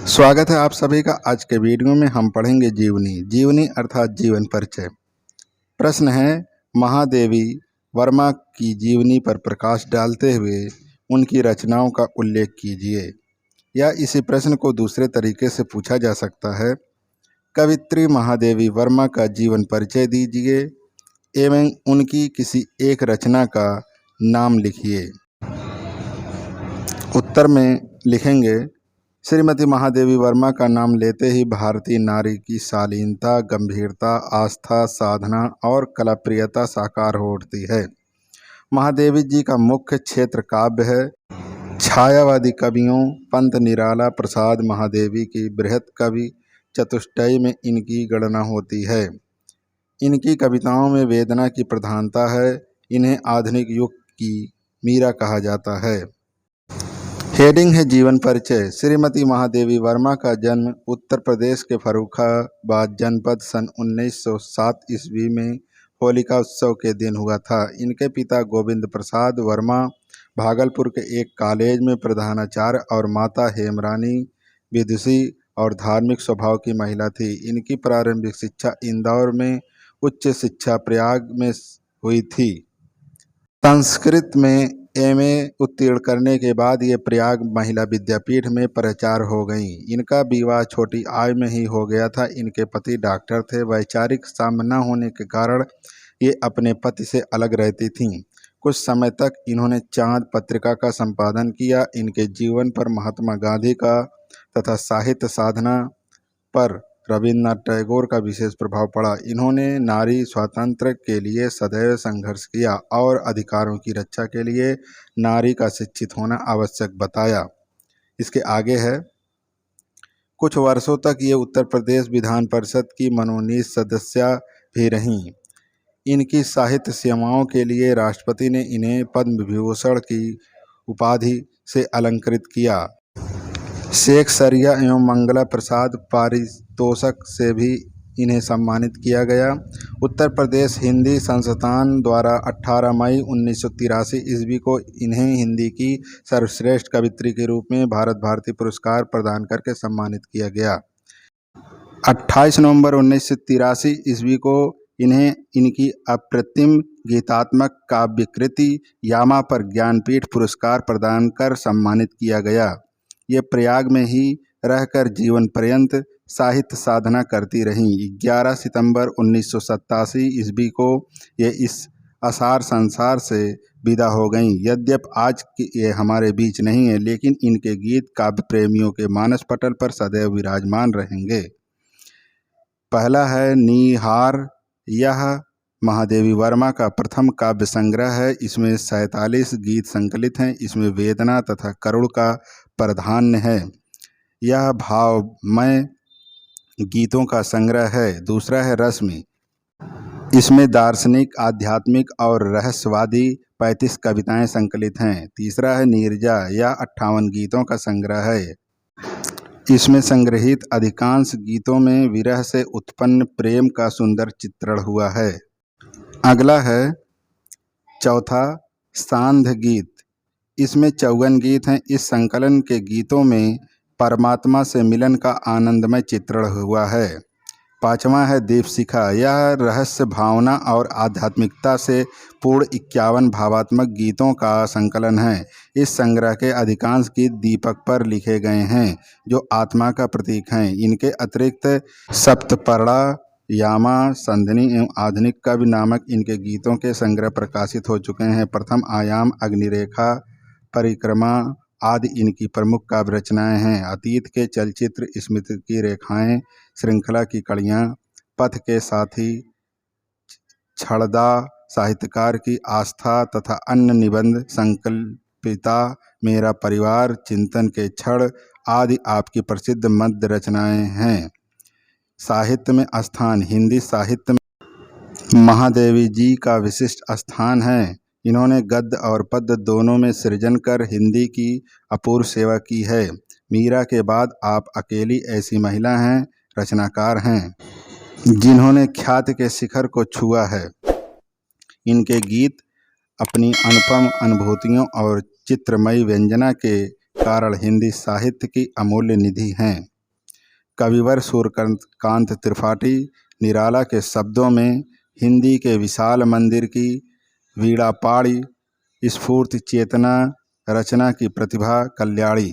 स्वागत है आप सभी का। आज के वीडियो में हम पढ़ेंगे जीवनी अर्थात जीवन परिचय। प्रश्न है, महादेवी वर्मा की जीवनी पर प्रकाश डालते हुए उनकी रचनाओं का उल्लेख कीजिए। या इसी प्रश्न को दूसरे तरीके से पूछा जा सकता है, कवित्री महादेवी वर्मा का जीवन परिचय दीजिए एवं उनकी किसी एक रचना का नाम लिखिए। उत्तर में लिखेंगे, श्रीमती महादेवी वर्मा का नाम लेते ही भारतीय नारी की शालीनता, गंभीरता, आस्था, साधना और कलाप्रियता साकार हो उठती है। महादेवी जी का मुख्य क्षेत्र काव्य है। छायावादी कवियों पंत निराला प्रसाद महादेवी की बृहत कवि चतुष्टय में इनकी गणना होती है। इनकी कविताओं में वेदना की प्रधानता है। इन्हें आधुनिक युग की मीरा कहा जाता है। हेडिंग है जीवन परिचय। श्रीमती महादेवी वर्मा का जन्म उत्तर प्रदेश के फर्रुखाबाद जनपद सन 1907 ईस्वी में होलिका उत्सव के दिन हुआ था। इनके पिता गोविंद प्रसाद वर्मा भागलपुर के एक कॉलेज में प्रधानाचार्य और माता हेमरानी विदुषी और धार्मिक स्वभाव की महिला थी। इनकी प्रारंभिक शिक्षा इंदौर में, उच्च शिक्षा प्रयाग में हुई थी। संस्कृत में एमए उत्तीर्ण करने के बाद ये प्रयाग महिला विद्यापीठ में प्राचार्य हो गईं। इनका विवाह छोटी आयु में ही हो गया था। इनके पति डॉक्टर थे। वैचारिक साम्य न होने के कारण ये अपने पति से अलग रहती थीं। कुछ समय तक इन्होंने चांद पत्रिका का संपादन किया। इनके जीवन पर महात्मा गांधी का तथा साहित्य साधना पर रविन्द्रनाथ टैगोर का विशेष प्रभाव पड़ा। इन्होंने नारी स्वातंत्र्य के लिए सदैव संघर्ष किया और अधिकारों की रक्षा के लिए नारी का शिक्षित होना आवश्यक बताया। इसके आगे है, कुछ वर्षों तक ये उत्तर प्रदेश विधान परिषद की मनोनीत सदस्या भी रहीं। इनकी साहित्य सेवाओं के लिए राष्ट्रपति ने इन्हें पद्म विभूषण की उपाधि से अलंकृत किया। शेख सरिया एवं मंगला प्रसाद पारितोषक से भी इन्हें सम्मानित किया गया। उत्तर प्रदेश हिंदी संस्थान द्वारा 18 मई 1983 ईस्वी को इन्हें हिंदी की सर्वश्रेष्ठ कवित्री के रूप में भारत भारती पुरस्कार प्रदान करके सम्मानित किया गया। 28 नवंबर 1983 ईस्वी को इन्हें इनकी अप्रतिम गीतात्मक काव्यकृति यामा पर ज्ञानपीठ पुरस्कार प्रदान कर सम्मानित किया गया। ये प्रयाग में ही रहकर जीवन पर्यंत साहित्य साधना करती रहीं। 11 सितंबर 1987 ईस्वी को ये इस असार संसार से विदा हो गईं। यद्यपि आज ये हमारे बीच नहीं है, लेकिन इनके गीत काव्य प्रेमियों के मानस पटल पर सदैव विराजमान रहेंगे। पहला है नीहार। यह महादेवी वर्मा का प्रथम काव्य संग्रह है। इसमें 47 गीत संकलित हैं। इसमें वेदना तथा करुण का प्राधान्य है। यह भावमय गीतों का संग्रह है। दूसरा है रश्मि। इसमें दार्शनिक, आध्यात्मिक और रहस्यवादी 35 कविताएं संकलित हैं। तीसरा है नीरजा। यह 58 गीतों का संग्रह है। इसमें संग्रहित अधिकांश गीतों में विरह से उत्पन्न प्रेम का सुंदर चित्रण हुआ है। अगला है चौथा सांध्य गीत। इसमें 54 गीत हैं। इस संकलन के गीतों में परमात्मा से मिलन का आनंदमय चित्रण हुआ है। पांचवा है दीपशिखा। यह रहस्य, भावना और आध्यात्मिकता से पूर्ण 51 भावात्मक गीतों का संकलन है। इस संग्रह के अधिकांश गीत दीपक पर लिखे गए हैं, जो आत्मा का प्रतीक हैं। इनके अतिरिक्त सप्तपर्णा, यामा, संधिनी एवं आधुनिक कवि नामक इनके गीतों के संग्रह प्रकाशित हो चुके हैं। प्रथम आयाम, अग्निरेखा, परिक्रमा आदि इनकी प्रमुख काव्य रचनाएं हैं। अतीत के चलचित्र, स्मृति की रेखाएं, श्रृंखला की कड़ियाँ, पथ के साथी, छड़दा, साहित्यकार की आस्था तथा अन्य निबंध, संकल्पिता, मेरा परिवार, चिंतन के क्षण आदि आपकी प्रसिद्ध मध्य रचनाएं हैं। साहित्य में स्थान। हिंदी साहित्य में महादेवी जी का विशिष्ट स्थान है। इन्होंने गद्य और पद्य दोनों में सृजन कर हिंदी की अपूर्व सेवा की है। मीरा के बाद आप अकेली ऐसी महिला हैं, रचनाकार हैं, जिन्होंने ख्याति के शिखर को छुआ है। इनके गीत अपनी अनुपम अनुभूतियों और चित्रमयी व्यंजना के कारण हिंदी साहित्य की अमूल्य निधि हैं। कविवर सूर्यकांत त्रिपाठी निराला के शब्दों में हिंदी के विशाल मंदिर की वीणा पाड़ी स्फूर्ति चेतना रचना की प्रतिभा कल्याणी।